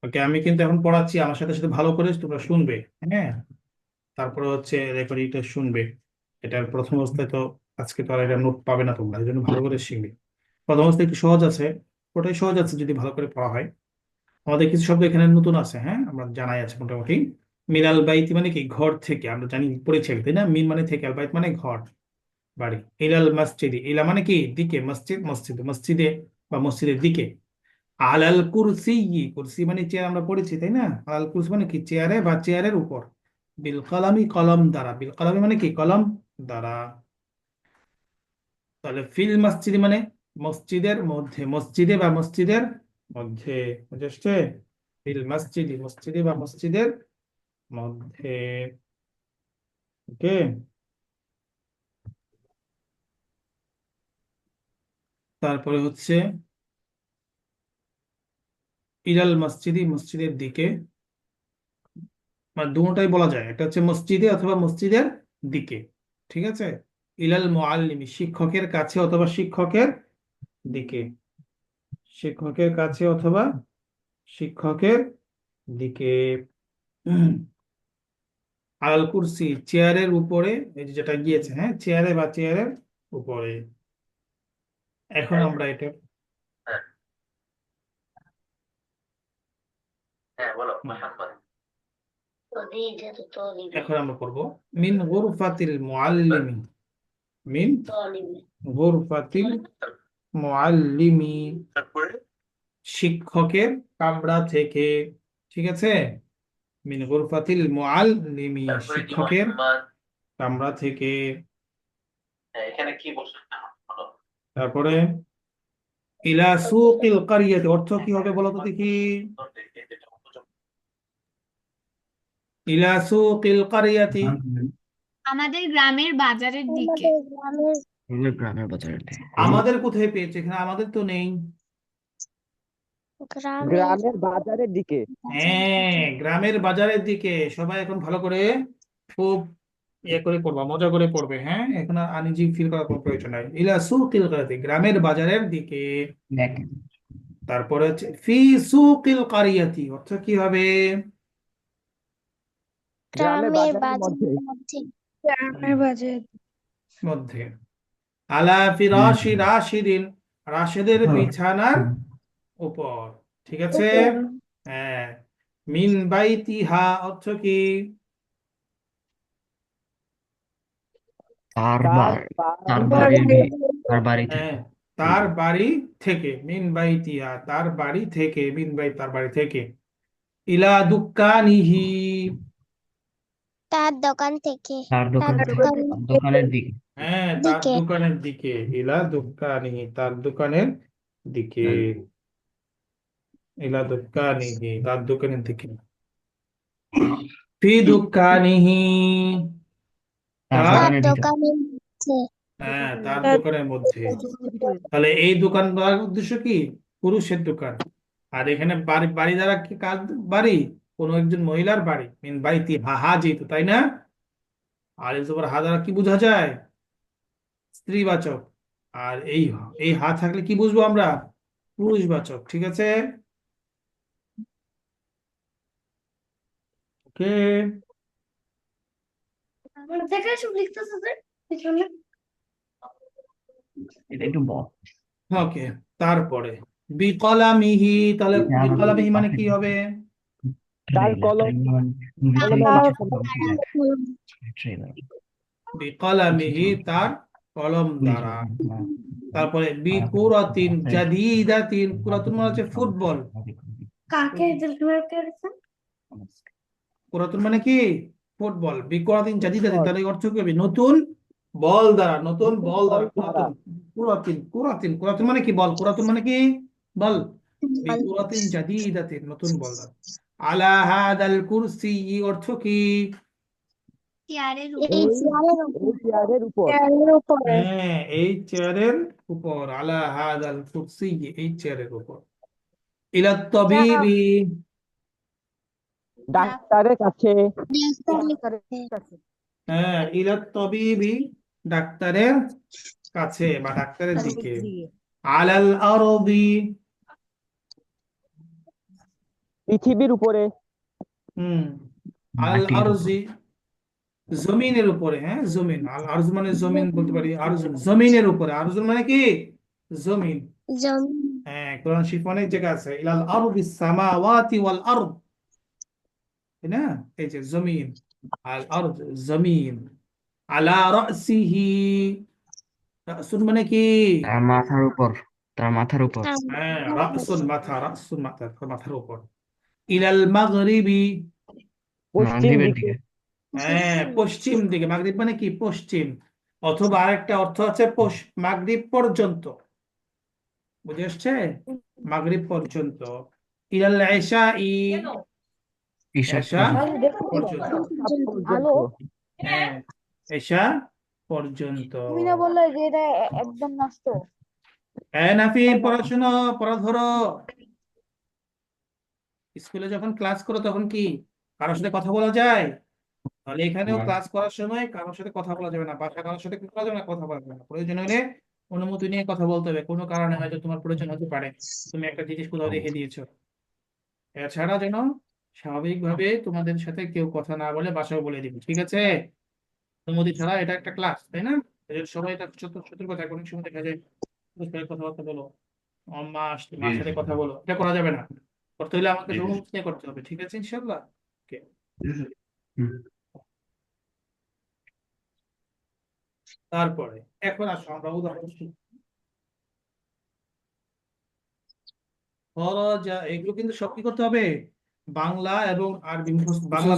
ওকে, আমি কিন্তু এখন পড়াচ্ছি, আমার সাথে সাথে ভালো করে তোমরা শুনবে। হ্যাঁ, তারপরে হচ্ছে রেকর্ডিংটা শুনবে। এটার প্রথম অবস্থায় তো আজকে তো আর এটা নোট পাবে না তোমরা, এই জন্য ভালো করে শিখবে। প্রথম অবস্থায় একটু সহজ আছে, ওটাই সহজ আছে যদি ভালো করে পড়া হয়। আমাদের কিছু শব্দ এখানে নতুন আছে, হ্যাঁ, আমরা জানাই আছে মোটামুটি। মিনাল বাইতি মানে কি, ঘর থেকে, আমরা জানি পড়েছি আগে, তাই না? মিন মানে থেকে, আল বাইত মানে ঘর, বাড়ি। ইলাল মসজিদে, ইলা মানে কি দিকে, মসজিদ মসজিদ মসজিদে বা মসজিদের দিকে। আলাল কুরসি, কুরসি মানে চেয়ার, আমরা পড়েছি তাই না? আলাল কুরসি মানে কি, চেয়ারে বা চেয়ারের উপর। বিল কলামি, কলম দ্বারা, বিল কলামি মানে কি, কলম দ্বারা। তাহলে ফিল মসজিদ মানে মসজিদের মধ্যে, মসজিদে বা মসজিদের মধ্যে, বুঝে আসছে? ফিল মসজিদি, মসজিদে বা মসজিদের মধ্যে। ওকে, তারপরে হচ্ছে ইলাল মসজিদি, মসজিদের দিকে, মানে দুটোটাই বলা যায়, একটা হচ্ছে মসজিদে অথবা মসজিদের দিকে। ঠিক আছে। ইলাল মুআল্লিমি, শিক্ষকের কাছে অথবা শিক্ষকের দিকে, শিক্ষকের কাছে অথবা শিক্ষকের দিকে। উম, আলাল কুরসি, চেয়ারের উপরে, এই যে যেটা গিয়েছে, হ্যাঁ, চেয়ারে বা চেয়ারের উপরে। এখন আমরা এটা, এখন আমরা পড়বো মিন গুরফাতিল মুআল্লিমি, মিন গুরফাতিল মুআল্লিমি, শিক্ষকের কামরা থেকে। ঠিক আছে, মিন গুরফাতিল মুআল্লিমি, শিক্ষকের কামরা থেকে। তারপরে ইলা সুকিল কারিয়াতি, অর্থ কি হবে বলো তো দেখি। ইলা সুকিল কারিয়াতি, আমাদের গ্রামের বাজারের দিকে। গ্রামের বাজারের দিকে। আমাদের কোথায় পেয়েছে? এখানে আমাদের তো নেই। গ্রামের বাজারের দিকে। হ্যাঁ, গ্রামের বাজারের দিকে। সবাই এখন ভালো করে, খুব ইয়ে করে পড়বা, মজা করে পড়বে। হ্যাঁ, এখন আর আনইজি ফিল করার কোনো প্রয়োজন নাই। ইলা সুকিল কারিয়াতি, গ্রামের বাজারের দিকে। তারপরে হচ্ছে ফি সুকিল কারিয়াতি, অর্থ কি হবে? গ্রামের গ্রামের বাজারের মধ্যে। বাজারের মধ্যে। হুম, মধ্যে। আলা ফিরাশি রাশিদিন, রাশেদের বিছানার উপর। ঠিক আছে। উপর। হ্যাঁ। মিন বাইতিহা, অর্থ কি? তার তার তার বাড়ি তার বাড়ি হ্যাঁ, থেকে। তার বাড়ি থেকে, মিন বাইতিহা, তার বাড়ি থেকে, মিন বাই তার বাড়ি থেকে। ইলা দুক্কানিহি, তার দোকান থেকে। তার তার দোকান থেকে, দোকান তার দোকানের দিকে। হ্যাঁ, তার দিকে। দোকানের দিকে। ইলা দুক্কানিহি, তার দোকানের দিকে। ইলা দুক্কানিহি, তার দোকানের দিকে। ফি দুক্কানিহি, তার তার, তার দোকানের ভিতর। দোকানের মধ্যে। হ্যাঁ, তার দোকানের মধ্যে। তাহলে এই দোকান দেওয়ার উদ্দেশ্য কি? পুরুষের দোকান। আর এখানে বাড়ি, বাড়ি দ্বারা কি কাজ? বাড়ি, কোন একজন মহিলার বাড়ি। মিন বাইতি হা, হা যেহেতু, তাই না? আর এই হা দ্বারা কি বোঝা যায়? স্ত্রীবাচক। আর এই এই হা থাকলে কি বুঝবো আমরা? পুরুষবাচক। ঠিক আছে। ওকে, থেকে সব লিখতেছে যে পিছনে। এটা একটু বল। ওকে। তারপরে বিকলামিহি, তাহলে এটা আমাদের বিকলামিহি মানে পাশে কি হবে? তার ট্রেলার, কলম, ট্রেলারের কলমের তার কিছু মাধ্যমে। ট্রেলার। বিকলামিহি, তার কলম দ্বারা। তারপরে বিকুরাতিন জাদিদাতিন, কুরাতুন মানে হচ্ছে ফুটবল। কাকে দিয়েছে? কুরাতুন মানে কি? ফুটবল। বিকুরাতিন জাদিদাতিন, তাহলে এর অর্থ কি হবে? নতুন বল দ্বারা, নতুন নতুন বল বল দ্বারা, দ্বারা। কুরাতুন। কুরাতিন, কুরাতিন, কুরাতুন মানে কি? বল। কুরাতুন মানে কি? বল। বিকুরাতিন জাদিদাতিন, নতুন বল দ্বারা। আলা হাদাল কুরসি, অর্থ কি? চেয়ারের এই উপর। এই চেয়ারের উপর। এই চেয়ারের উপর। চেয়ারের উপরে। হ্যাঁ, এই চেয়ারের উপর। আলা হাদাল কুরসি, এই চেয়ারের উপর। ইলা তবিবি, ডাক্তারের কাছে। ডাক্তারের কাছে। হ্যাঁ, ইলা তবিবি, ডাক্তারের কাছে বা ডাক্তারের দিকে। আলাল আরদি, পৃথিবীর উপরে। হুম আল মাটির উপর আরজি জমিনের উপরে, হ্যাঁ জমিন, আল আরজ মানে জমিন বলতে পারি, আরজুন জমিনের উপরে, আরজুন মানে কি জমিন। জমি হ্যাঁ কোরআন শরীফ অনেক জায়গা আছে ইলাল আরদিস সামাওয়াতি ওয়াল আরদ, তাই না? এই যে জমিন, আল আরদ জমিন, আলা রাসিহি, রাসুন মানে কি? তার মাথার উপর, তার মাথার উপর হ্যাঁ রাসুন মাথা, রাসুন মাথা, মাথার উপর। ইলাল মাগরিবি, পশ্চিম মাগরিবের দিকে। দিকে। হ্যাঁ পশ্চিম দিকে, মাগরিব মানে কি পশ্চিম, অথবা আরেকটা অর্থ আছে মাগরিব পর্যন্ত, বুঝে আসছে? মাগরিব পর্যন্ত। ইলাল ইশাই, ঈশা এশা পর্যন্ত। আলো দেখো পর্যন্ত, আলো। হ্যাঁ এশা পর্যন্ত। তুমি না বললে যে এটা একদম নষ্ট হ্যাঁ নাফিন পড়াশোনা, পড়া ধরো। স্কুলে যখন ক্লাস করো তখন কি কারোর সাথে কথা বলা যায়? তাহলে এখানেও ক্লাস করার সময় কারোর সাথে কথা বলা যাবে না, বাসা কারোর সাথে কি করা যাবে না, কথা বলা যাবে না। প্রয়োজন হলে অনুমতি নিয়ে কথা বলতে হবে, কোনো কারণে হয়তো তোমার প্রয়োজন হতে পারে, তুমি একটা জিনিস কোথাও রেখে দিয়েছো। এছাড়া যেন স্বাভাবিকভাবে তোমাদের সাথে কেউ কথা না বলে বাসাও বলে দিবে, ঠিক আছে? অনুমতি ছাড়া, এটা একটা ক্লাস, তাই না? এই জন্য সবাই এটা সতর্ক থাকে, অনেক সময় দেখা যায় হুট করে কথাবার্তা বলো, আমার মা আসছে মার সাথে কথা বলো, এটা করা যাবে না। করতে হলে আমাকে অনুমতি নিয়ে করতে হবে, ঠিক আছে ইনশাল্লাহ? ওকে। তারপরে এখন আসো আমরা উদাহরণ শিখি। খরচা, এগুলো কিন্তু সব কি করতে হবে, বাংলা এবং আরবি মুখস্থ, বাংলা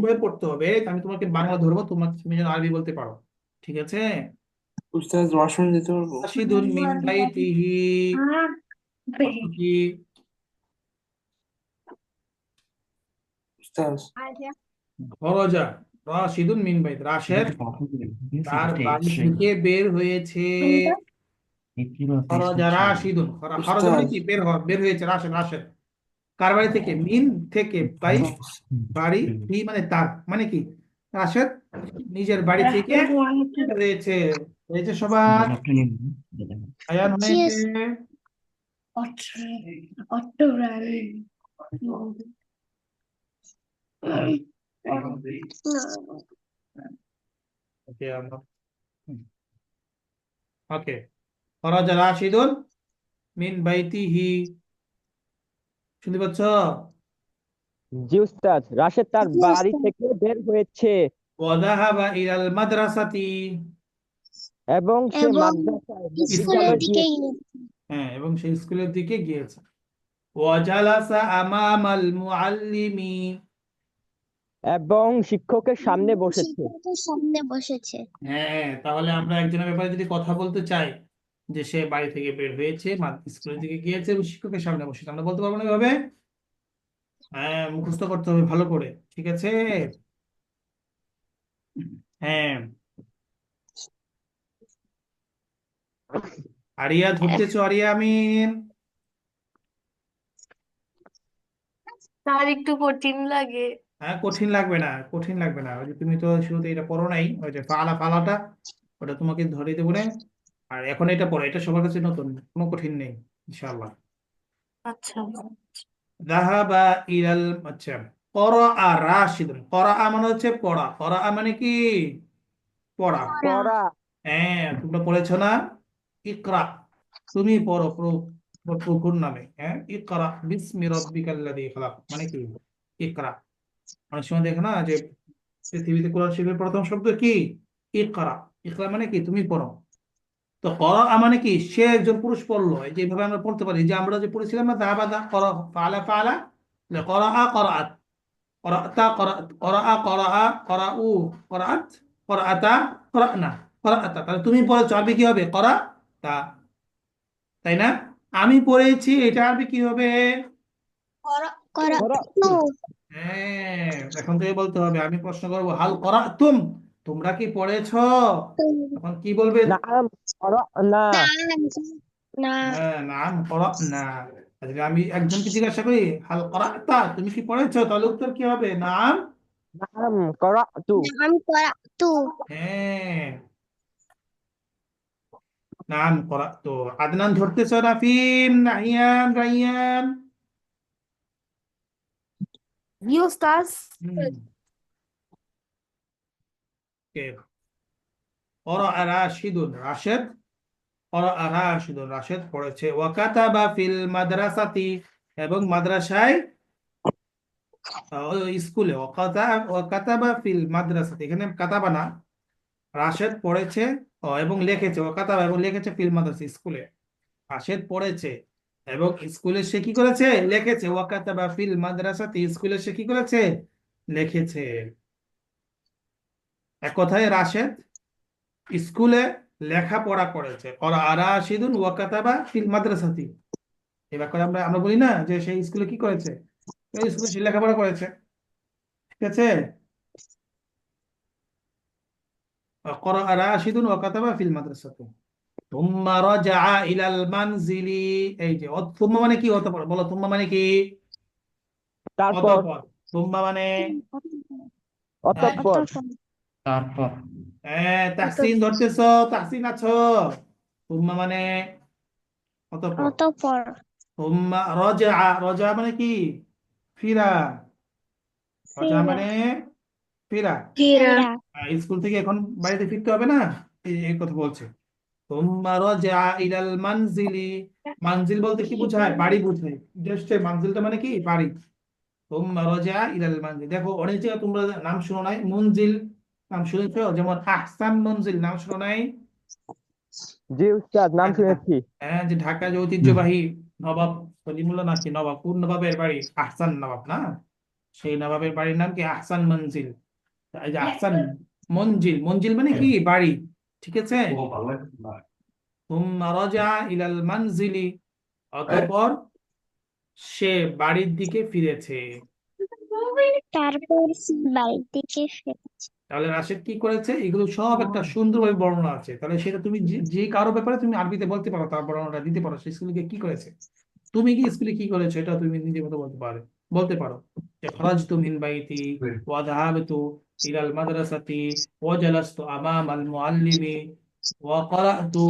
বই পড়তে হবে। আমি তোমাকে বাংলা ধরবো, তুমি যেন আরবি বলতে পারো, ঠিক আছে? উস্তাদ ওয়াশরুম যেতে পারবো? রাশিদুন মিন বাইতিহি, অর্থ কি? উস্তাদ খরজা, রাশিদুন মিন বাইত, রাশেদ তার বাড়ি থেকে বের হয়েছে। খরজা রাশিদুন, খরজা মানে উস্তাদ কি বের হওয়া, বের হয়েছে, রাশেদ রাশেদ কার বাড়ি থেকে, মিন থেকে, বাইত বাড়ি, হি মানে তার, মানে কি রাশেদ নিজের বাড়ি থেকে বের হয়েছে। হয়েছে সবার, আয়ান হয়েছে। ওকে আমরা, ওকে। খরজা রাশিদুন মিন বাইতিহি, শুনতে পাচ্ছ? জি উস্তাদ, রাশেদ তার বাড়ি থেকে বের হয়েছে ওয়াদাহাবা ইলাল মাদ্রাসাতি, এবং সে এবং মাদ্রাসায় স্কুলের বিদ্যালয়ে দিকে গিয়েছে। হ্যাঁ এবং সেই স্কুলের দিকে গিয়েছে। ওয়াজালাসা আমামাল মুআল্লিমি, এবং শিক্ষকের সামনে বসেছে। শিক্ষকের সামনে বসেছে হ্যাঁ তাহলে আমরা একজনের ব্যাপারে যদি কথা বলতে চাই যে সে বাড়ি থেকে বের হয়েছে, স্কুলের দিকে গিয়েছে এবং শিক্ষকের সামনে বসেছে, আমরা বলতে পারবো না এভাবে? হ্যাঁ মুখস্থ করতে হবে ভালো করে, ঠিক আছে? হ্যাঁ আরিয়া ধরতেছো, আরিয়া আমিন? তার একটু কঠিন লাগে। হ্যাঁ কঠিন লাগবে না, কঠিন লাগবে না, ওই যে তুমি তো শুরুতে এটা পড়ো নাই, ওই যে ফালা ফালাটা, ওটা তোমাকে ধরে দেবো না। আর এখন এটা পড়ো, এটা সবার কাছে নতুন, কোনো কঠিন নেই ইনশাআল্লাহ। আচ্ছা, যাহাবা ইলাল, আচ্ছা, করাআ রাশিদুন, করাআ মানে হচ্ছে পড়া, করাআ মানে কি পড়া। পড়া। হ্যাঁ তোমরা পড়েছো না, ইকরা, তুমি পড়ো প্রভুর নামে, হ্যাঁ ইকরা বিসমি রাব্বিকাল্লাযী খালাক মানে কি ইকরা। অনেক সময় দেখো না যে পৃথিবীতে কোরআন শরীফের প্রথম শব্দ কি ইকরা, ইকরা মানে কি তুমি পড়ো। তো করা মানে কি সে একজন পুরুষ পড়লো, এই যে এইভাবে আমরা পড়তে পারি, যে আমরা যে পড়েছিলাম না দাবা দা করা ফালা ফালা, করা করাআত, করাআতা করাআত, করা করাআ করাউ, করাআত করাআতা, করানা করাআতা, তাহলে তুমি পড়েছো, আরবি কি হবে করা তা, তাই না? আমি পড়েছি, এটা আরবি কি হবে? করা পড়া। হ্যাঁ এখন থেকে বলতে হবে, আমি প্রশ্ন করবো হাল করা তোমরা কি পড়েছো, এখন কি বলবে? নাম। পড়া না। না হ্যাঁ নাম করা না। আজকে আমি একজনকে জিজ্ঞাসা করি হাল করা তুমি কি পড়েছো, তাহলে উত্তর কি হবে? নাম। নাম করা তু। নাম করা তু হ্যাঁ নাম করা তো। আদনান ধরতেছো, রাফিম, নাহিয়ান, রাইয়ান? জি উস্তাজ। হুম কে ওরা রাশিদুন রাশেদ ওরা রাশিদুন রাশেদ পড়েছে ওয়াকাতাবা ফিল মাদ্রাসাতি এবং মাদ্রাসায় স্কুলে ওয়াকাতাবা ফিল মাদ্রাসাতি এখানে কাতাবা না রাশেদ পড়েছে এবং লিখেছে ওয়াকাতাবা এবং লিখেছে ফিল মাদ্রাসা স্কুলে রাশেদ পড়েছে এবং স্কুলে সে কি করেছে লিখেছে ওয়াকাতাবা ফিল মাদ্রাসাতি স্কুলে সে কি করেছে লিখেছে এক কথায় রাশেদ স্কুলে লেখাপড়া করেছে ওরা রাশিদুন ওয়াকাতাবা ফিল মাদ্রাসাতি এবার করে আমরা আমরা বলি না যে সেই স্কুলে কি করেছে ওই স্কুলে সে লেখাপড়া করেছে ঠিক আছে قرأ راشد وكتب في المدرسة ثم رجع إلى المنزل এই যে ثم মানে কি হতে পারে বলো ثم মানে কি তারপর অতঃপর ثم মানে হ্যাঁ অতঃপর তারপর তাহসিন ধরতেছো তাহসিন আছো ثم মানে অতঃপর অতঃপর ثم رجع রজা মানে কি ফিরা রজা মানে ফিরা ফিরা। স্কুল থেকে এখন বাড়িতে ফিরতে হবে না এই কথা বলছে তুম্মা রাজা ইলাল মানজিলি মানজিল বলতে কি বোঝায় বাড়ি বোঝায় জাস্ট মানজিলটা মানে কি বাড়ি তুম্মা রাজা ইলাল মানজিল দেখো অনেক জায়গায় তোমরা নাম শুনো নাই মঞ্জিল নাম শুনেছো যেমন আহসান মঞ্জিল নাম শুনো নাই জি উস্তাদ নাম শুনেছি। হ্যাঁ যে ঢাকা যে ঐতিহ্যবাহী নবাব সলিমুল্লাহ নাকি নবাব কোন নবাবের বাড়ি আহসান নবাব না সেই নবাবের বাড়ির নাম কি আহসান মঞ্জিল এই যে আহসান মঞ্জিল মঞ্জিল মানে কি বাড়ি ঠিক আছে তুম্মা রাজা ইলাল মানজিলি অতঃপর সে বাড়ির দিকে ফিরেছে তারপর সে বাড়ির দিকে ফিরেছে। তাহলে রাশেদ কি করেছে এগুলো সব একটা সুন্দরভাবে বর্ণনা আছে তাহলে সেটা তুমি যে যে কারো ব্যাপারে তুমি আরবিতে বলতে পারো তার বর্ণনাটা দিতে পারো সে স্কুলে গিয়ে কি করেছে তুমি কি স্কুলে কি করেছো এটা তুমি নিজের মতো বলতে পারো যে খরাজতু মিন বাইতি ওয়া যাহাবতু ইলাল মাদ্রাসাতি ওয়া জালাস্তু আমামাল মুআল্লিমি ওয়া ক্বরাতু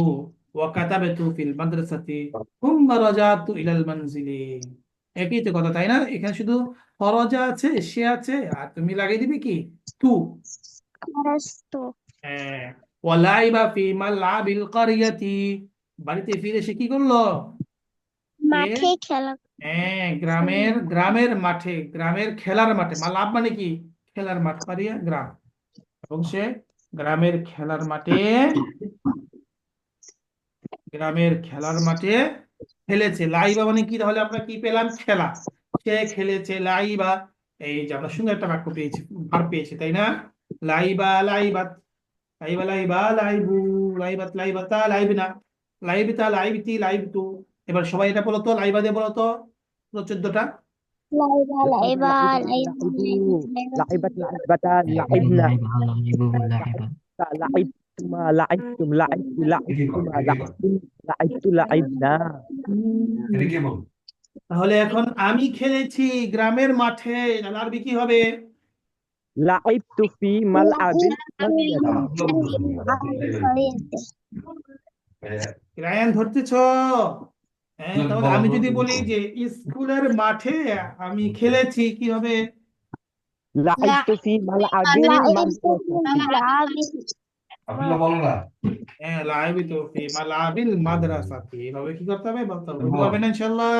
ওয়া কাতাবতু ফিল মাদ্রাসাতি থুম্মা রাজাতু ইলাল মানজিলি একই তো কথা তাই না এখানে শুধু খরজা আছে সে আছে আর তুমি লাগিয়ে দিবে কি তু খরস্ত হ্যাঁ ওয়ালাইবা ফি মালআবিল ক্বরিয়াতি বাড়িতে ফিরে সে কি করলো সে মাঠে খেলা গ্রামের গ্রামের মাঠে গ্রামের খেলার মাঠে মালাব মানে কি খেলার মাঠ পারিয়া গ্রাম এবং সে গ্রামের খেলার মাঠে গ্রামের খেলার মাঠে খেলেছে লাইবা মানে কি তাহলে আমরা কি পেলাম খেলা সে খেলেছে লাইবা এই যে আমরা সুন্দর একটা বাক্য পেয়েছি ভার পেয়েছি তাই না লাইবা লাইবাত লাইবা লাইবা লাইবু লাইবাত লাইবাতা লাইবিনা লাইবিতা লাইবিতি লাইবতু এবার সবাই এটা বলো তো লাইবা দিয়ে বলো তো পুরো 14টা লাইবা লাইবা লাইবা লাইবা লাইবাত লাইবাতা লাইবনা লাইবু লাইবা লাইবতুমা লাইবতুম লাইবতু লাইবতুমা লাইবতুম লাইবতু লাইবনা তাহলে এখন আমি খেলেছি গ্রামের মাঠে তাহলে আরবি কি হবে লাইবতু ফি মালআবিল রায়ান ধরতেছ তাহলে আমি যদি বলি যে স্কুলের মাঠে আমি খেলেছি কি হবে লাইবতু ফি মালআবিল লাইবি তো ফি মালাবিল মাদ্রাসাতি এভাবে কি করতে হবে বলতে হবে বলতে পারবেন না ইনশাআল্লাহ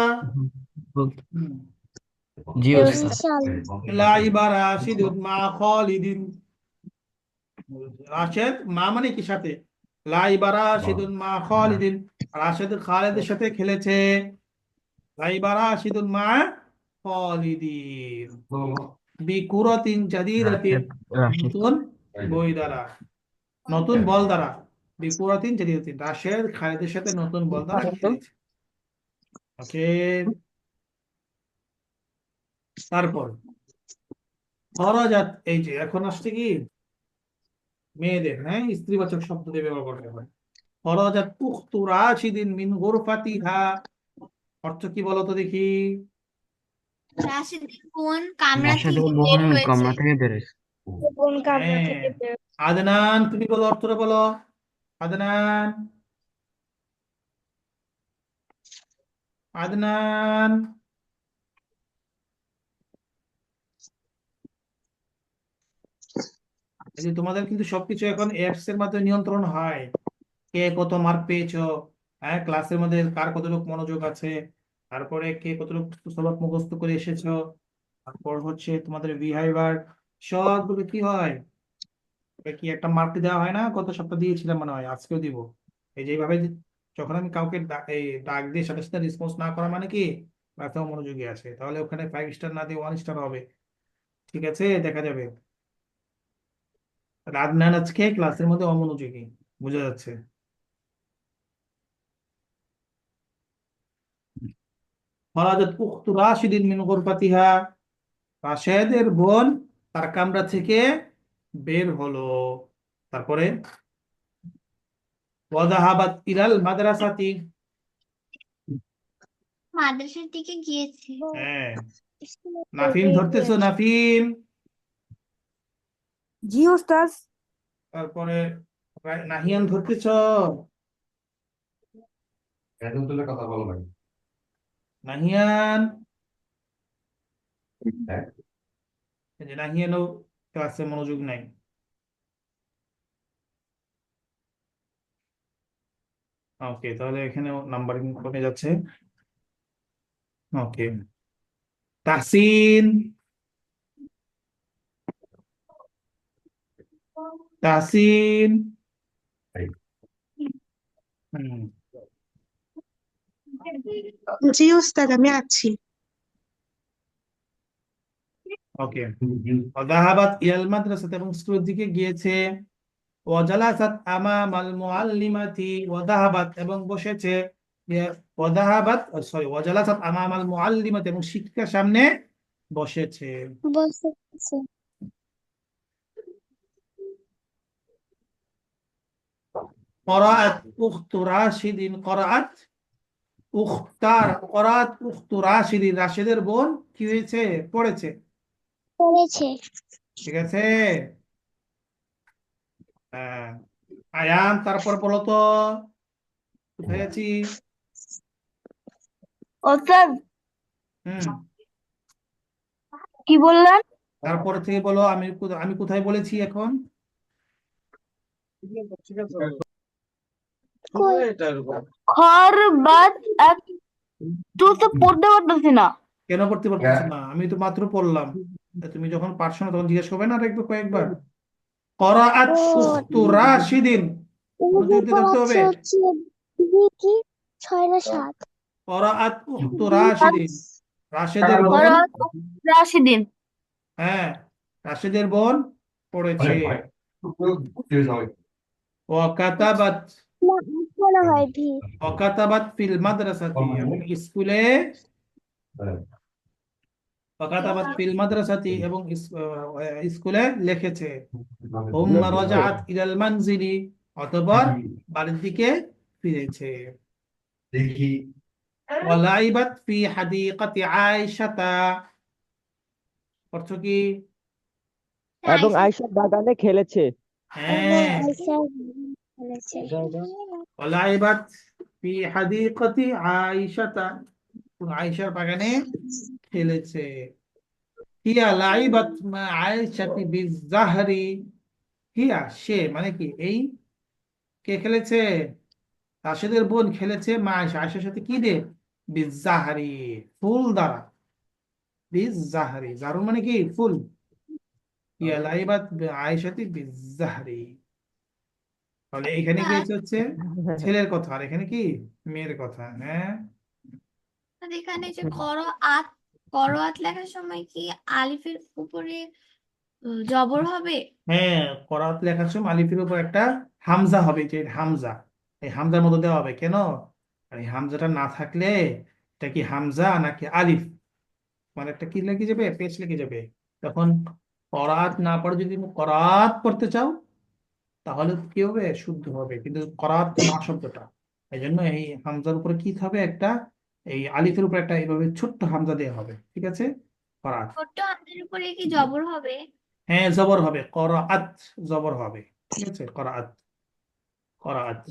হুম। জি উস্তাদ লাইবা রাশিদুন মা খালিদিন রাশেদ মা মানে কি সাথে লাইবা রাশিদুন মা খালিদিন রাশেদ খালিদের সাথে খেলেছে লাইবা রাশিদুন মা খালিদিন বিকুরাতিন জাদিদাতিন রাশেদ নতুন বই দ্বারা নতুন বল দ্বারা বিকুরাতিন জাদিদাতিন রাশেদ খালিদের সাথে নতুন বল দ্বারা খেলেছে ওকে তারপর খরাজাত এই যে এখন আসছে কি মেয়েদের হ্যাঁ স্ত্রীবাচক শব্দ দিয়ে ব্যবহার করতে হয় খরাজাত উখতু রাশিদিন মিন গুরফাতিহা অর্থ কি বলো তো দেখি রাশিদের বোন কামরা রাশেদের থেকে বোন বের হয়েছে কামরা থেকে বেরোয় কোন কামরা হ্যাঁ থেকে বের আদনান তুমি বলো অর্থটা বলো আদনান আদনান এই যে তোমাদের কিন্তু সবকিছু এখন অ্যাপস এর মাধ্যমে নিয়ন্ত্রণ হয়। কে কত মার্ক পেয়েছো, হ্যাঁ, ক্লাসের মধ্যে কার কতটুকু মনোযোগ আছে, তারপরে কে কতটুকু সবক মুখস্থ করে এসেছো, তারপর হচ্ছে তোমাদের বিহেভিয়ার, সবগুলো কি হয়, ওটা কি একটা মার্ক দেওয়া হয় না? গত সপ্তাহ দিয়েছিলাম মনে হয়, আজকেও দিব। এই যে এইভাবে যখন আমি কাউকে এই ডাক দিয়ে সাথে সাথে রেসপন্স না করা মানে কি ক্লাসেও মনোযোগী আছে, তাহলে ওখানে 5 স্টার না দিয়ে 1 স্টার হবে। ঠিক আছে, দেখা যাবে। আদনান আজকে ক্লাসের মধ্যে অমনোযোগী, বোঝা যাচ্ছে। খরাজাত উখতু রাশিদিন মিন গুরফাতিহা, রাশেদের বোন তার কামরা থেকে বের হলো। তারপরে ওয়াজাহাবাত ইলাল মাদ্রাসাতি, মাদ্রাসার দিকে গিয়েছে। হ্যাঁ, স্কুলে নাফিম ধরতেছো? বেরিয়েছে। নাফিম। জি ওস্তাদ। তারপরে নাহিয়ান ধরতেছ? নাহিয়ান, এই যে নাহিয়ানও ক্লাসে মনোযোগ নাই। ওকে, তাহলে এখানেও নাম্বারিং কমে যাচ্ছে। ওকে, তাহসিন, তাহসিন। হুম, জি ওস্তাদ, আমি আছি। ওকে। ওয়াজাহাবাত ইলাল মাদ্রাসাতি, এবং স্কুলের দিকে গিয়েছে। ওয়াজালাসাত আমামাল মুআল্লিমাতি, ওয়াজাহাবাত এবং বসেছে। ওয়াজাহাবাত, সরি, ওয়াজালাসাত আমামাল মুআল্লিমাতি, এবং শিক্ষিকার সামনে বসেছে। বসেছে। قرأت أخت راشد، قرأت قرأت أخت راشد, রাশেদের বোন কি হয়েছে? পড়েছে। পড়েছে। ঠিক আছে। হ্যাঁ, আয়ান, তারপর বলো তো কোথায় আছি? ওস্তাদ হুম, কি বললেন? তারপরে থেকে বলো আমি কোথায় বলেছি এখন? কই? খর বাদ একটু তো পড়তে পারতেছি না। কেন পড়তে পারতেছো না? আমি তো মাত্র পড়লাম। তা তুমি যখন পারছো না তখন জিজ্ঞেস করবে না আরেকবার, কয়েকবার। করাআত ও, উখতু রাশিদিন, তুমি মনোযোগ দিয়ে ধরতে পড়াচ্ছ হবে। হচ্ছে কি 6 না 7? করাআত উখতু রাশিদিন, রাশেদের বোন, খরচ রাশিদিন। হ্যাঁ, রাশেদের বোন পড়েছে। ওয়াকাতাবাত, না, মনে হয় ভি। ওয়াকাতাবাত ফিল মাদ্রাসাতি, এবং স্কুলে, ওয়াকাতাবাত ফিল মাদ্রাসাতি, এবং স্কুলে লিখেছে। হুম্মা রাজাআত ইলাল মানজিলি, অতঃপর বাড়ির দিকে ফিরেছে। ওয়ালাইবাত ফি হাদিকাতি আয়েশাতা, অর্থ কি? এবং আয়শার বাগানে খেলেছে। এবং হ্যাঁ, আইসা বলেছে। ওয়ালাইবাত ফি হাদিকাতি আয়েশাতা, আয়েশার বাগানে খেলেছে। হিয়া লাইবাত মা আয়েশাতি বিজাহরি, হিয়া সে মানে কি, এই কে খেলেছে? রাশেদের বোন খেলেছে মা আয়েশা, আয়েশার সাথে কি দিয়ে? বিজাহরি, ফুল দ্বারা। বিজাহরি, জারুন মানে কি? ফুল। হিয়া লাইবাত আয়েশাতি বিজাহরি, তাহলে এখানে কি হচ্ছে ছেলের কথা, আর এখানে কি মেয়ের কথা। হ্যাঁ, আর এখানে যে করআত, করআত লেখার সময় কি আলিফের উপরে জবর হবে? হ্যাঁ, করাত লেখার সময় আলিফের উপর একটা হামজা হবে, যে হামজা, এই হামজার মধ্যে দেওয়া হবে। কেন? আর এই হামজাটা না থাকলে এটা কি হামজা নাকি আলিফ, মানে একটা কি লেগে যাবে, পেশ লেগে যাবে। তখন করাত না পড়ে যদি তুমি করাত পড়তে চাও, তাহলে কি হবে? শুদ্ধ হবে। কিন্তু করাত তো না শব্দটা, এই জন্য এই হামজার উপরে কি হবে, একটা এই আলিফের উপর একটা এইভাবে ছোট্ট হামজা দেওয়া হবে। ঠিক আছে, করাত। ছোট্ট হাতের উপরে কি জবর হবে? হ্যাঁ, জবর হবে, করাত, জবর হবে। ঠিক আছে, করাত, করাত।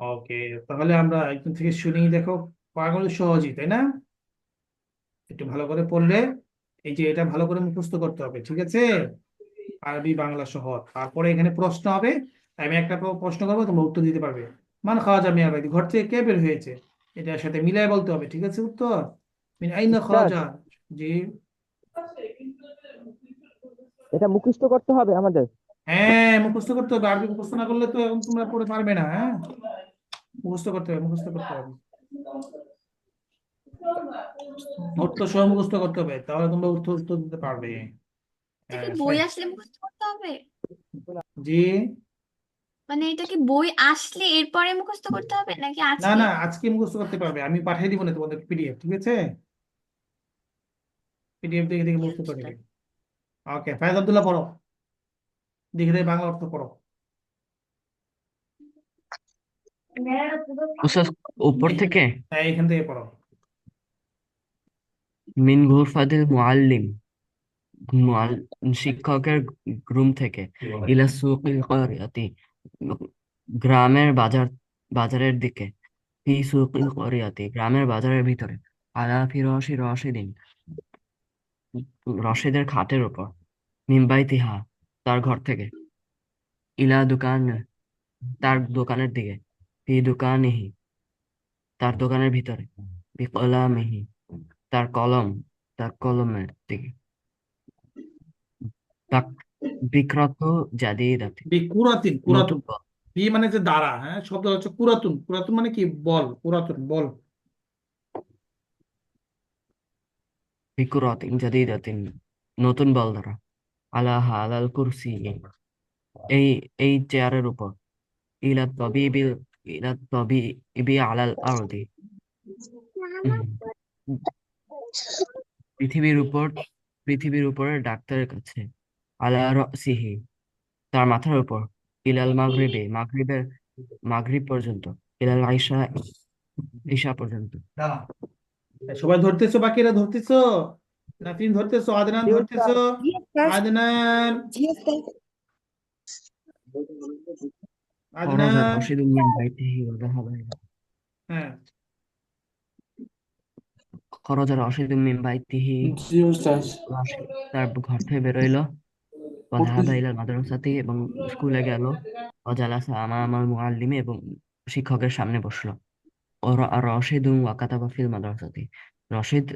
ওকে, তাহলে আমরা একজন থেকে শুনি, দেখো, পাগল সহজই, তাই না? একটু ভালো করে পড়লে এই যে এটা ভালো করে মুখস্থ করতে হবে, ঠিক আছে? আরবি বাংলা সহ। তারপরে এখানে প্রশ্ন হবে, আমি একটা প্রশ্ন করবো, তোমরা উত্তর দিতে পারবে। মান খারাজা মিনাল বাইতি, ঘর থেকে কে বের হয়েছে, এটার সাথে মিলাই বলতে হবে, ঠিক আছে? উত্তর মিন আইনা উস্তাদ খারাজা। জি। এটা মুখস্থ করতে হবে আমাদের। হ্যাঁ, মুখস্থ করতে হবে। আরবি মুখস্থ না করলে তো এখন তোমরা পড়ে পারবে না। হ্যাঁ, মুখস্থ করতে হবে, মুখস্থ করতে হবে, উত্তর সহ মুখস্থ করতে হবে, তাহলে তোমরা উত্তর উত্তর দিতে পারবে। এটা কি হ্যাঁ, বই আসলে মুখস্থ করতে হবে? জি। মানে এটা কি বই আসলে এরপরে মুখস্থ করতে হবে নাকি না আজকে? না, আজকে মুখস্থ করতে পারবে, আমি পাঠিয়ে দিব না তোমাদের পিডিএফ, ঠিক আছে? পিডিএফ দেখে দেখে জি মুখস্থ করে উস্তাদ। নেবে। ওকে, ফায়দ আব্দুল্লাহ পড়ো, দেখে দেখে বাংলা অর্থ পড়ো। উস্তাদ উপর থেকে হ্যাঁ, এখান থেকে পড়ো। মিন গুরফাতিল মুআল্লিম, শিক্ষকের রুম থেকে, ইলা সুকিল করিয়াতি, গ্রামের বাজারের দিকে, ফি সুকিল করিয়াতি, গ্রামের বাজারের ভিতরে, আলা ফিরশি রশিদিন, রশিদের খাটের উপর, মিন বাইতিহা, তার ঘর থেকে, ইলা দোকান, তার দোকানের দিকে, ফি দোকানিহি, তার দোকানের ভিতরে, বিকলামিহি, তার কলম, তার কলমের দিকে, বাক- বিক্রত জাদিদাতি, কুরাতিন, নতুন কুরাতুন। বল, বি মানে যে দ্বারা, হ্যাঁ, শব্দ হচ্ছে কুরাতুন। কুরাতুন মানে কি? বল, পুরাতন বল। বিক্রত জাদিদাতিন, নতুন বল দ্বারা, আলা হালাল কুরসি, এই এই চেয়ারের উপর, ইলা তবিবিল, ইলা তবিবি আলাল আরদি, উম, পৃথিবীর উপর, পৃথিবীর উপরে ডাক্তারের কাছে, আলা রাসিহি, তার মাথার উপর, ইলাল মাগরিবি, মাগরিব পর্যন্ত, ইলাল আইশা, ঈশা পর্যন্ত। দাঁড়া, সবাই ধরতেছো? বাকিরা ধরতেছো? নাফিন ধরতেছো? আদনান জি ধরতেছো? উস্তাদ। জি উস্তাদ আদনান, জি উস্তাদ খরজা আদনান। রশিদুম মিন বাইতিহি ওয়া যাহাবা ইলা, হ্যাঁ, খরজা রশিদুম মিন বাইতিহি, জি উস্তাদ রশিদ তার ঘর থেকে বেরোইলো, ওয়া যাহাবা পড়তেছি। ইলাল মাদ্রাসাতি, এবং স্কুলে গেল, ওয়া জালাসা আমামাল মুআল্লিমি, এবং শিক্ষকের সামনে বসলো, আর রশিদুম ওয়া কাতাবা ফিল মাদ্রাসাতি, রশিদ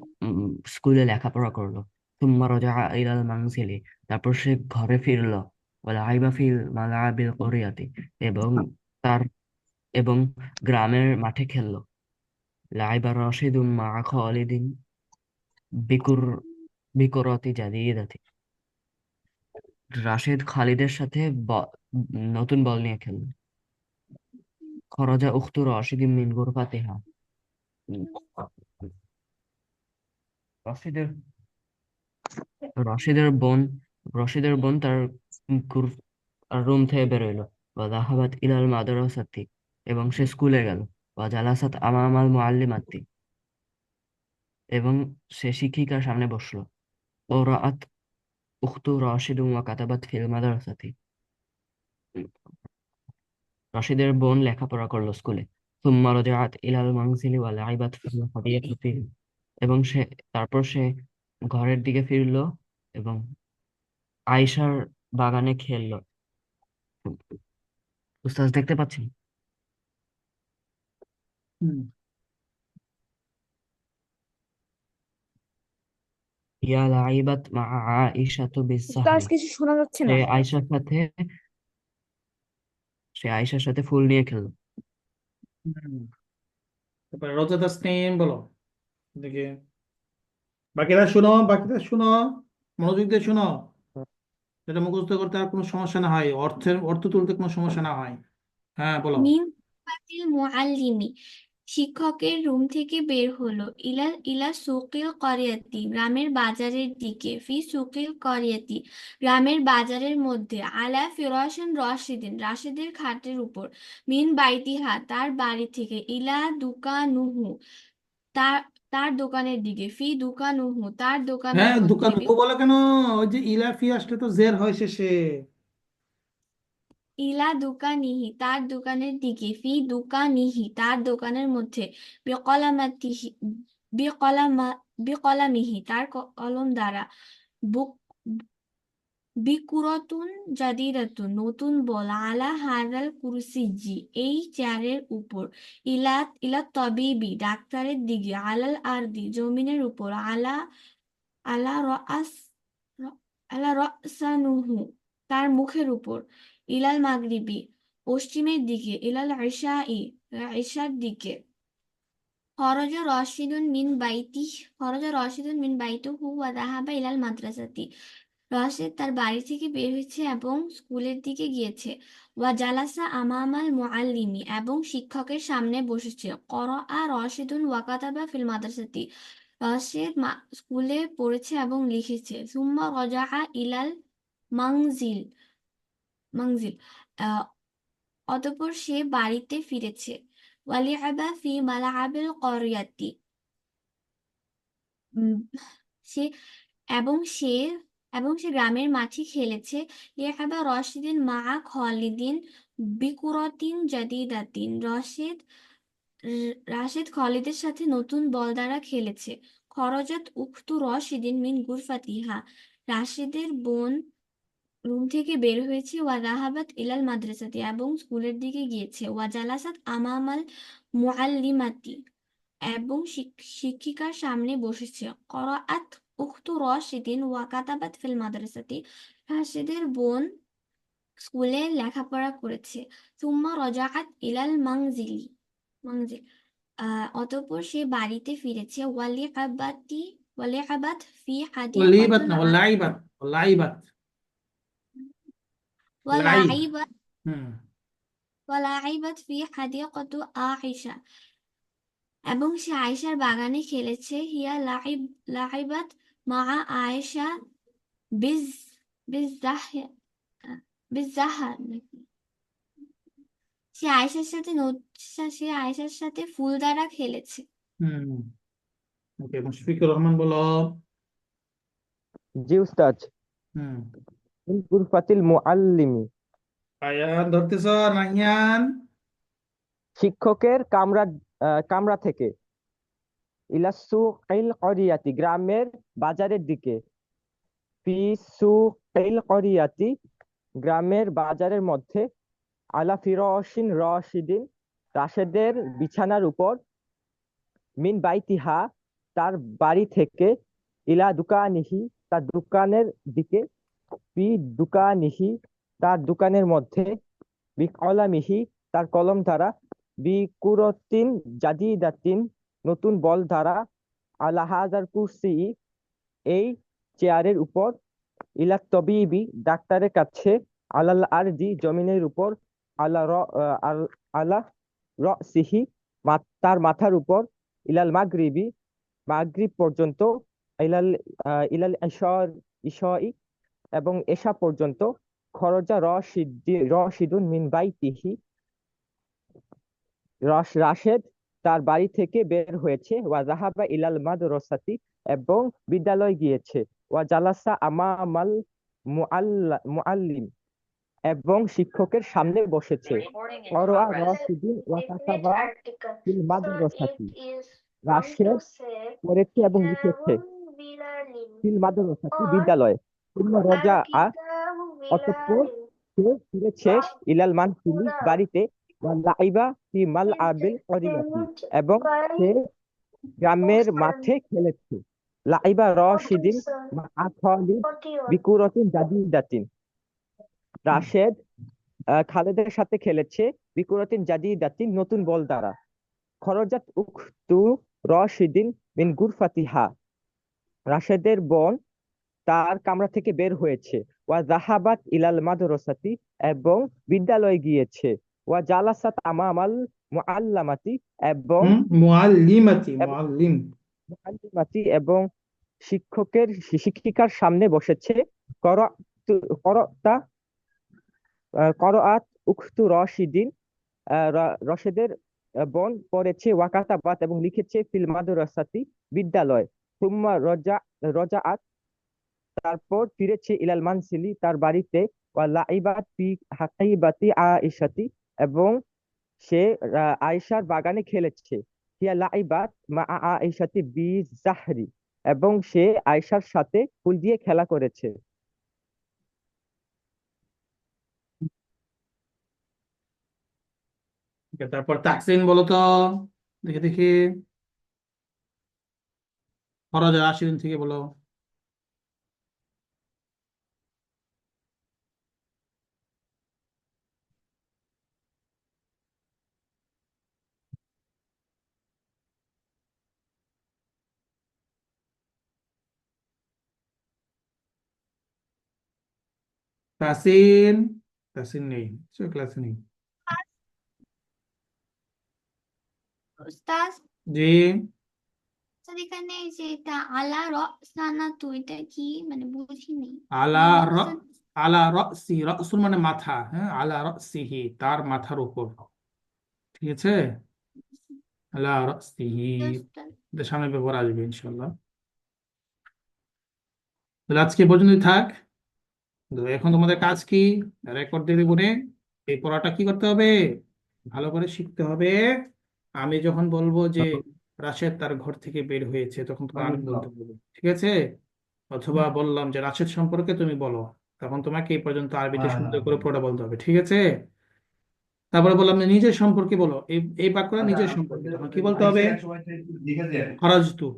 স্কুলে লেখাপড়া করলো, সুম্মা রাজাআ ইলাল মানজিলি, তারপর সে ঘরে ফিরলো, ওয়া লাইবা ফিল মালাবিল করিয়াতি, এবং তার এবং গ্রামের মাঠে খেললো, লাইবা রশিদুম মা খালিদিন বিকুর বিকুরতি জাদিদাতি, রাশেদ খালিদের সাথে নতুন বল নিয়ে খেললো, খরজা উখতু রশিদিন মিন গুরফাতিহা, রশিদের রশিদের বোন রশিদের বোন তার রুম থেকে বেরোইলো, বা যাহাবাত ইলাল মাদ্রাসাতি, এবং সে স্কুলে গেল, বা জালাসাত আমামাল মুআল্লিমাতি, এবং সে শিক্ষিকার সামনে বসলো, ও রাআত উখতু রাশিদুম ওয়া কাতাবাত ফিল মাদ্রাসাতি, রশিদের বোন লেখাপড়া করলো স্কুলে, সুম্মা রাজাআত ইলাল মানজিলি ওয়া লাইবাত ফিল হাদিয়াতি, এবং তারপর সে ঘরের দিকে ফিরলো এবং আয়শার বাগানে খেললো। উস্তাদ দেখতে পাচ্ছেন? হুম। ইয়া লাইবাত মা আয়েশাতু উস্তাদ বিসাহরি, কিছু শোনা যাচ্ছে সে না। আয়েশার সাথে সে আয়েশার সাথে ফুল নিয়ে খেললো। হুম। তারপরে রোজা তাসনিম বলো, দেখি। বাকিরা শুনো, বাকিরা শুনো, মনোযোগ দিয়ে শুনো, যেটা মুখস্থ করতে আর কোনো সমস্যা না হয়, অর্থ তুলতে কোনো সমস্যা না হয়। হ্যাঁ, বলো। মিন ফাতিল মুআল্লিমি, শিক্ষকের রুম থেকে বের হলো, ইলা ইলা সুকিল করিয়াতি, গ্রামের বাজারের দিকে, ফি সুকিল করিয়াতি, গ্রামের বাজারের মধ্যে, আলা ফিরাশিন রশিদিন, রাশিদের খাটের উপর, মিন বাইতিহা, তার বাড়ি থেকে, ইলা দুকানুহু, তার তার দোকানের দিকে, ফি দুকানুহু, তার দোকানের হ্যাঁ, মধ্যে, দোকান ও বলে কেন? ওই যে ইলাফি আসলে তো জের হয় শেষে। ইলা দোকানিহি, তার দোকানের দিকে, ফি দোকানিহি, তার দোকানের মধ্যে, বিকলামাতিহি, বিকলামা বিকলামিহি তার কলম দ্বারা, বুক বিকুরাতুন জাদিদাতুন নতুন বল, আলা হাদাল কুরসিজি এই চেয়ারের উপর, ইলা তবিবি ডাক্তারের দিকে, আলাল আরদি জমিনের উপর, আলা রাস আলা রাসানুহু তার মুখের উপর, ইলাল মাগরিবি পশ্চিমের দিকে, ইলাল ঈশার দিকে। খরজ রশিদুন মিন বাইতিহি ওয়া যাহাবা ইলাল মাদ্রাসাতি রশিদ তার বাড়ি থেকে বের হয়েছে এবং স্কুলের দিকে গিয়েছে। ওয়া জালাসা আমামাল মুআল্লিমি এবং শিক্ষকের সামনে বসেছে। করাআ রশিদুন ওয়া কাতাবা ফিল মাদ্রাসাতি রশিদ স্কুলে পড়েছে এবং লিখেছে। সুম্মা রাজাআ ইলাল মানজিল মানজিল আহ, অতঃপর সে বাড়িতে ফিরেছে। ওয়ালিআবা ফি মালআবিল করিয়াতি উম, সে এবং সে গ্রামের মাঠে খেলেছে। লিআবা রশিদিন মা খালিদিন বিকুরাতিন জাদিদাতিন রাশেদ খালিদের সাথে নতুন বল দ্বারা খেলেছে। খরজাত উখতু রশিদিন মিন গুরফাতিহা রাশেদের বোন রুম থেকে বের হয়েছে। ওয়া যাহাবাত ইলাল মাদ্রাসাতি এবং স্কুলের দিকে গিয়েছে। ওয়া জালাসাত আমামাল মুআল্লিমাতি এবং শিক্ষিকার সামনে বসেছে। করাআত উখতু রশিদিন ওয়া কাতাবাত ফিল মাদ্রাসাতি রাশেদের বোন স্কুলে লেখাপড়া করেছে। সুম্মা রাজাআত ইলাল মানজিল অতঃপর সে বাড়িতে ফিরেছে। ওয়ালিআবাত ফি ওয়ালিবাত হাদিকাতুন না, ওয়ালাইবাত, ওয়ালাইবাত, লাই। ওয়ালাইবাত হুম ওয়ালাইবাত ফি হাদিকাতু আয়েশা এবং সে আয়েশার বাগানে খেলেছে। হিয়া লাইবাত মা আয়েশা বিজ বিজাহ বিজাহা সে আয়েশার সাথে ফুল দ্বারা খেলেছে। হুম ওকে, মুশফিকুর রহমান বলো। জি উস্তাদ। হুম মিন গুরফাতিল মুআল্লিমি আয়ান ধরতেছ নাহিয়ান। শিক্ষকের কামরা থেকে, ইলা সুকিল করিয়াতি গ্রামের বাজারের দিকে, ফি সুকিল করিয়াতি গ্রামের বাজারের মধ্যে, আলা ফিরশিন রশিদিন রাশেদের বিছানার উপর, মিন বাইতিহা তার বাড়ি থেকে, ইলা দুকানিহি তার দোকানের দিকে, ফি দুকানিহি তার দোকানের মধ্যে, বিকলামিহি তার কলম দ্বারা, বিকুরতিন জাদিদাতিন নতুন বল দ্বারা, আলা হাজার কুরসি এই চেয়ারের উপর, ইলা তবিবি ডাক্তারের কাছে, আলাল আরদি জমিনের উপর, আলা আলা রাসিহি তার মাথার উপর, ইলাল মাগরিবি মাগরিব পর্যন্ত, ইলাল ইলাল ইশাই এবং এশা পর্যন্ত। খরজা রশিদুন মিন বাইতিহি রাশেদ তার বাড়ি থেকে বের হয়েছে। ওয়া যাহাবা ইলাল মাদ্রাসাতি এবং বিদ্যালয় গিয়েছে। ওয়া জালাসা আমামাল মুআল্লিম এবং শিক্ষকের সামনে বসেছে। করাআ রশিদুন ওয়া কাতাবা ফিল মাদ্রাসাতি রাশেদ পড়েছে এবং লিখেছে। ফিল মাদ্রাসাতি বিদ্যালয়। সুম্মা রাজাআ অতঃপর সে ফিরেছে ইলাল মানসিলি বাড়িতে, ওয়া লাইবা ফি মালআবিল করিয়াতি এবং সে গ্রামের মাঠে খেলেছে। লাইবা রশিদিন মা খালিদ বিকুরাতিন জাদিদাতিন রাশেদ খালেদের সাথে খেলেছে। বিকুরাতিন জাদিদাতিন নতুন বল দ্বারা। খরজাত উখতু রশিদিন মিন গুরফাতিহা রাশেদের বোন তার কামরা থেকে বের হয়েছে। ওয়া যাহাবাত ইলাল মাদ্রাসাতি এবং বিদ্যালয়ে গিয়েছে। ওয়া জালাসাত আমামাল মুআল্লামাতি এবং মুআল্লিমাতি এবং শিক্ষিকার সামনে বসেছে। করাআত উখতু রশিদিন রশেদের বোন পড়েছে। ওয়া কাতাবাত এবং লিখেছে। ফিল মাদ্রাসাতি বিদ্যালয়। সুম্মা রাজাআত তারপর ফিরেছে। ইলাল মানসিলি তার বাড়িতে। ওয়া লাইবাত ফি হাকিবাতি আয়েশাতি এবং সে আয়েশার বাগানে খেলেছে। হিয়া লাইবাত মা আয়েশাতি বিজাহরি এবং সে আয়েশার সাথে ফুল দিয়ে খেলা করেছে। ওকে, তারপর তাহসিন বলো তো, দেখি দেখি, খরজা রাশিদিন থেকে বলো। তাহসিন, তাহসিন নেই, সে ক্লাসে নেই। উস্তাদ জি, স্যার এখানে যে এটা আলা রসানাতু এটা কি মানে বুঝিনি আলা আলা র রসান আলা রসি, রসুল মানে মাথা, হ্যাঁ, আলা রসিহি তার মাথার উপর, ঠিক আছে, আলা রসিহি, উস্তাদ এটা সামনে ব্যবহার আসবে ইনশাল্লাহ। তাহলে আজকে এই পর্যন্তই থাক। তো এখন তোমাদের কাজ কি, রেকর্ড দিয়ে দেবো নে। এই পড়াটা কি করতে হবে, ভালো করে শিখতে হবে। আমি যখন বলবো যে রাশেদ তার ঘর থেকে বের হয়েছে, তখন তোমার আমি বলতে হবে, ঠিক আছে। অথবা বললাম যে রাশেদ সম্পর্কে তুমি বলো, তখন তোমাকে এই পর্যন্ত আরবিতে সুন্দর করে পড়া বলতে হবে, ঠিক আছে। তারপরে বললাম যে নিজের সম্পর্কে বলো, এই বাক্যটা নিজের সম্পর্কে, তখন কি বলতে হবে, খরাজতু,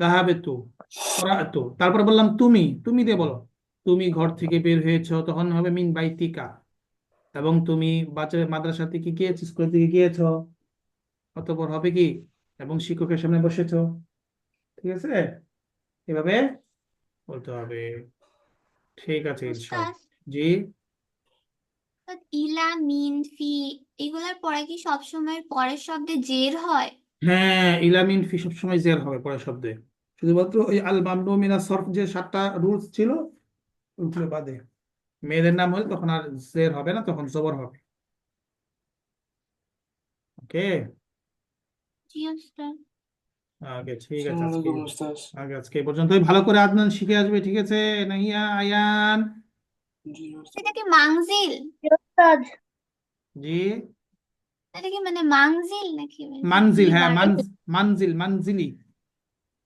যাহাবেতু, করাতু। তারপর বললাম তুমি, তুমি দিয়ে বলো, তুমি ঘর থেকে বের হয়েছো, তখন হবে মিন বাইতিকা। এবং তুমি বাচ্চা মাদ্রাসা থেকে গিয়েছো, স্কুল থেকে গিয়েছো, অতঃপর হবে কি, এবং শিক্ষকের সামনে বসেছো, ঠিক আছে, এভাবে বলতে হবে, ঠিক আছে ইনশাআল্লাহ। উস্তাদ জি, উস্তাদ, ইলা মিন ফি এগুলার পরে কি সবসময় পরের শব্দে জের হয়? হ্যাঁ, ইলামিন ফি সবসময় জের হবে পরের শব্দে, শুধুমাত্র ওই আল মামনু মিনাস সরফ যে 7টা রুলস ছিল ওইগুলো বাদে। মেয়েদের নাম হলে তখন আর জের হবে না, তখন জবর হবে। ওকে, জি উস্তাদ। আগে ঠিক আছে, আসসালামু আজকে আলাইকুম উস্তাদ। এই পর্যন্তই, ভালো করে আদনান শিখে আসবে, ঠিক আছে। নাহিয়া, আয়ান, জি উস্তাদ। এটা কি মাংজিল? উস্তাদ জি, এটা কি মানে মাংজিল নাকি কি মানজিল, হ্যাঁ, বাড়ি? মানজিল, মানজিলি।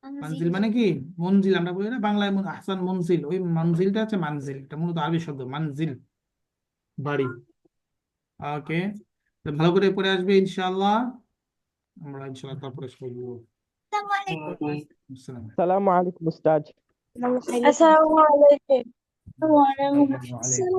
মাংজিল। মানজিল মানে কি, মঞ্জিল আমরা বলি না বাংলায়, আহসান মঞ্জিল, ওই মঞ্জিলটা হচ্ছে মানজিল, এটা মূলত আরবি শব্দ, মানজিল, বাড়ি। ওকে, ভালো করে পড়ে আসবে ইনশাআল্লাহ, আমরা ইনশাআল্লাহ তারপরে শুনবো। আসসালামু আলাইকুম। আসসালাম। আসসালামু আলাইকুম উস্তাদ। আসসালামু আলাইকুম। ওয়ালাইকুম আসসালাম।